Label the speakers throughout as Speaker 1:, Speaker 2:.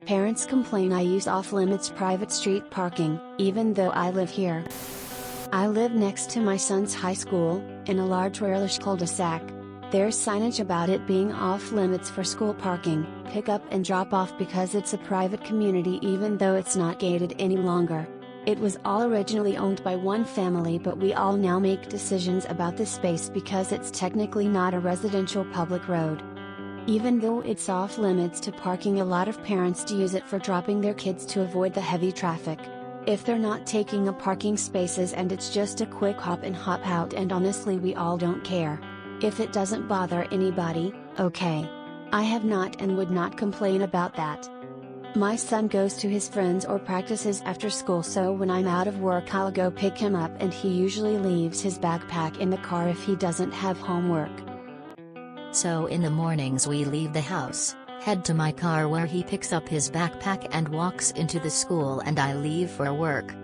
Speaker 1: Parents complain I use off-limits private street parking, even though I live here. I live next to my son's high school, in a large railish cul-de-sac. There's signage about it being off-limits for school parking, pick up and drop off because it's a private community even though it's not gated any longer. It was all originally owned by one family, but we all now make decisions about this space because it's technically not a residential public road. Even though it's off-limits to parking, a lot of parents use it for dropping their kids to avoid the heavy traffic. If they're not taking up parking spaces and it's just a quick hop in hop out, and honestly we all don't care. If it doesn't bother anybody, okay. I have not and would not complain about that. My son goes to his friends or practices after school, so when I'm out of work I'll go pick him up, and he usually leaves his backpack in the car if he doesn't have homework.
Speaker 2: So in the mornings we leave the house, head to my car where he picks up his backpack and walks into the school, and I leave for work.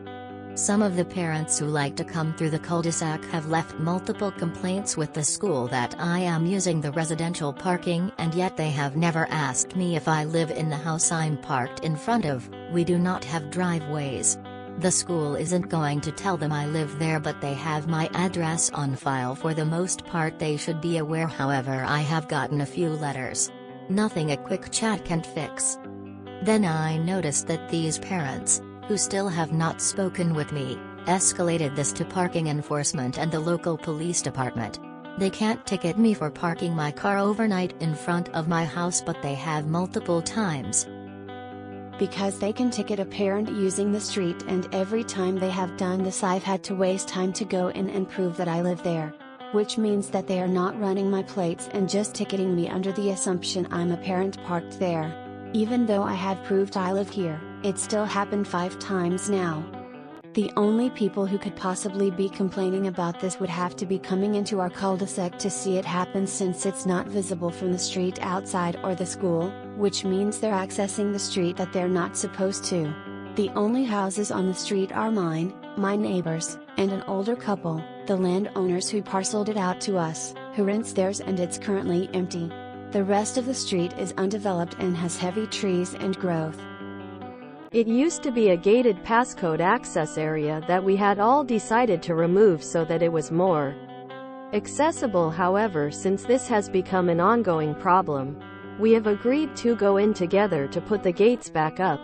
Speaker 2: Some of the parents who like to come through the cul-de-sac have left multiple complaints with the school that I am using the residential parking, and yet they have never asked me if I live in the house I'm parked in front of. We do not have driveways. The school isn't going to tell them I live there, but they have my address on file. For the most part they should be aware, however I have gotten a few letters. Nothing a quick chat can't fix. Then I noticed that these parents, who still have not spoken with me, escalated this to parking enforcement and the local police department. They can't ticket me for parking my car overnight in front of my house, but they have multiple times.
Speaker 1: Because they can ticket a parent using the street, and every time they have done this I've had to waste time to go in and prove that I live there. Which means that they are not running my plates and just ticketing me under the assumption I'm a parent parked there. Even though I had proved I live here, it still happened 5 times now. The only people who could possibly be complaining about this would have to be coming into our cul-de-sac to see it happen, since it's not visible from the street outside or the school, which means they're accessing the street that they're not supposed to. The only houses on the street are mine, my neighbors, and an older couple, the landowners who parceled it out to us, who rents theirs, and it's currently empty. The rest of the street is undeveloped and has heavy trees and growth.
Speaker 3: It used to be a gated passcode access area that we had all decided to remove so that it was more accessible. However, since this has become an ongoing problem, we have agreed to go in together to put the gates back up.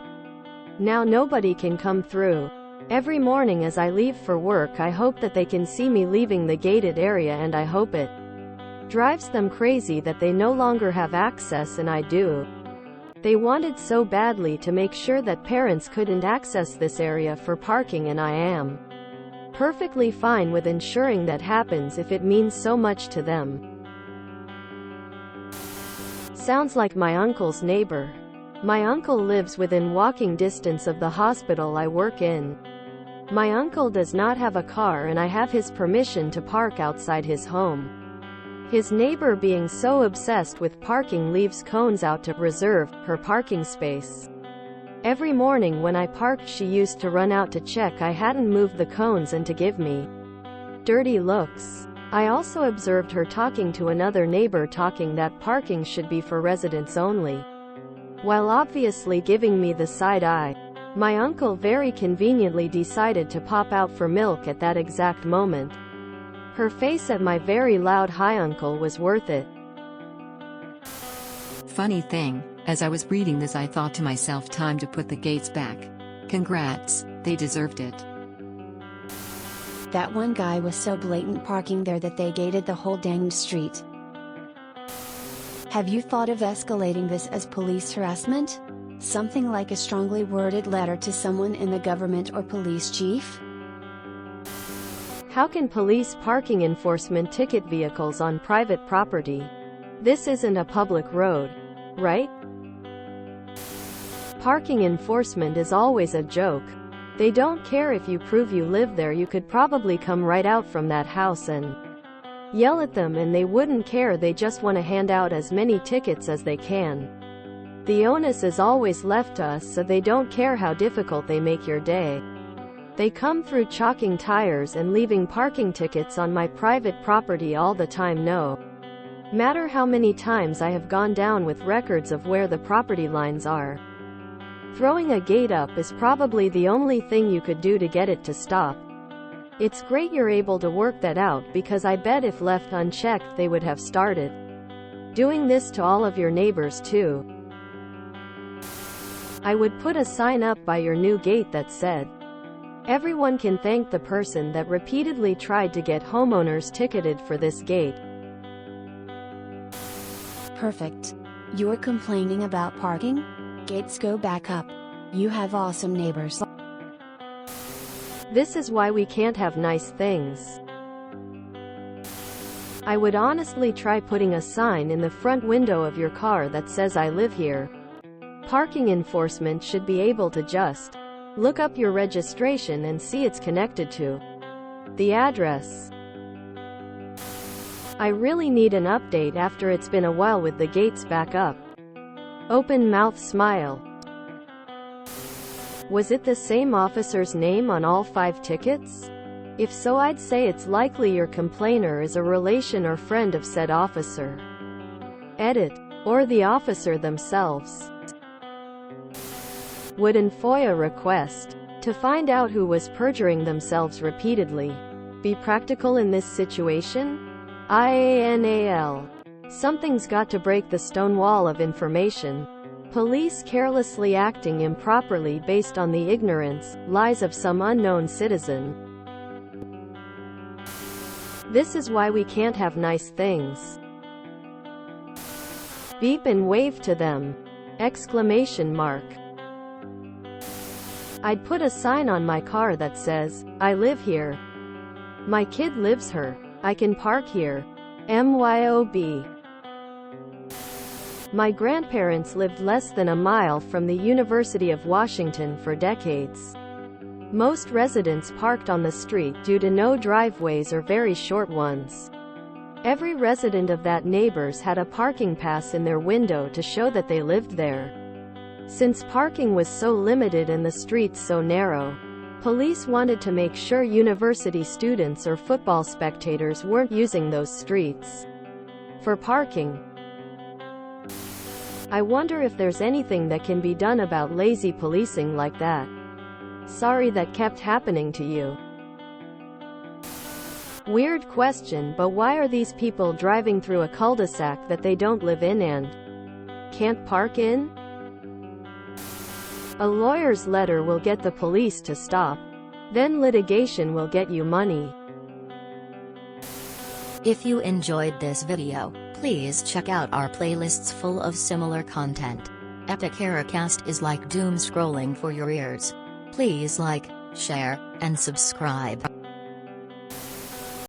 Speaker 3: Now nobody can come through. Every morning as I leave for work I hope that they can see me leaving the gated area, and I hope it drives them crazy that they no longer have access, and I do. They wanted so badly to make sure that parents couldn't access this area for parking, and I am perfectly fine with ensuring that happens if it means so much to them. Sounds like my uncle's neighbor. My uncle lives within walking distance of the hospital I work in. My uncle does not have a car, and I have his permission to park outside his home. His neighbor, being so obsessed with parking, leaves cones out to reserve her parking space. Every morning when I parked she used to run out to check I hadn't moved the cones and to give me dirty looks. I also observed her talking to another neighbor, talking that parking should be for residents only, while obviously giving me the side eye. My uncle very conveniently decided to pop out for milk at that exact moment. Her face at my very loud "Hi uncle" was worth it.
Speaker 4: Funny thing, as I was reading this I thought to myself, time to put the gates back. Congrats, they deserved it.
Speaker 1: That one guy was so blatant parking there that they gated the whole danged street. Have you thought of escalating this as police harassment? Something like a strongly worded letter to someone in the government or police chief?
Speaker 3: How can police parking enforcement ticket vehicles on private property? This isn't a public road, right? Parking enforcement is always a joke. They don't care if you prove you live there. You could probably come right out from that house and yell at them and they wouldn't care. They just want to hand out as many tickets as they can. The onus is always left to us, so they don't care how difficult they make your day. They come through chalking tires and leaving parking tickets on my private property all the time. No matter how many times I have gone down with records of where the property lines are. Throwing a gate up is probably the only thing you could do to get it to stop. It's great you're able to work that out, because I bet if left unchecked they would have started doing this to all of your neighbors too. I would put a sign up by your new gate that said, "Everyone can thank the person that repeatedly tried to get homeowners ticketed for this gate."
Speaker 1: Perfect. You're complaining about parking? Gates go back up. You have awesome neighbors.
Speaker 3: This is why we can't have nice things. I would honestly try putting a sign in the front window of your car that says "I live here." Parking enforcement should be able to just look up your registration and see it's connected to the address. I really need an update after it's been a while with the gates back up. Open mouth smile. Was it the same officer's name on all 5 tickets? If so, I'd say it's likely your complainer is a relation or friend of said officer. Edit. Or the officer themselves. Would an FOIA request to find out who was perjuring themselves repeatedly be practical in this situation? IANAL. Something's got to break the stone wall of information. Police carelessly acting improperly based on the ignorance, lies of some unknown citizen. This is why we can't have nice things. Beep and wave to them! Exclamation mark. I'd put a sign on my car that says, "I live here. My kid lives here. I can park here. MYOB. My grandparents lived less than a mile from the University of Washington for decades. Most residents parked on the street due to no driveways or very short ones. Every resident of that neighbors had a parking pass in their window to show that they lived there. Since parking was so limited and the streets so narrow, police wanted to make sure university students or football spectators weren't using those streets for parking. I wonder if there's anything that can be done about lazy policing like that. Sorry that kept happening to you. Weird question, but why are these people driving through a cul-de-sac that they don't live in and can't park in? A lawyer's letter will get the police to stop. Then litigation will get you money.
Speaker 2: If you enjoyed this video, please check out our playlists full of similar content. Epic Errorcast is like doom scrolling for your ears. Please like, share, and subscribe.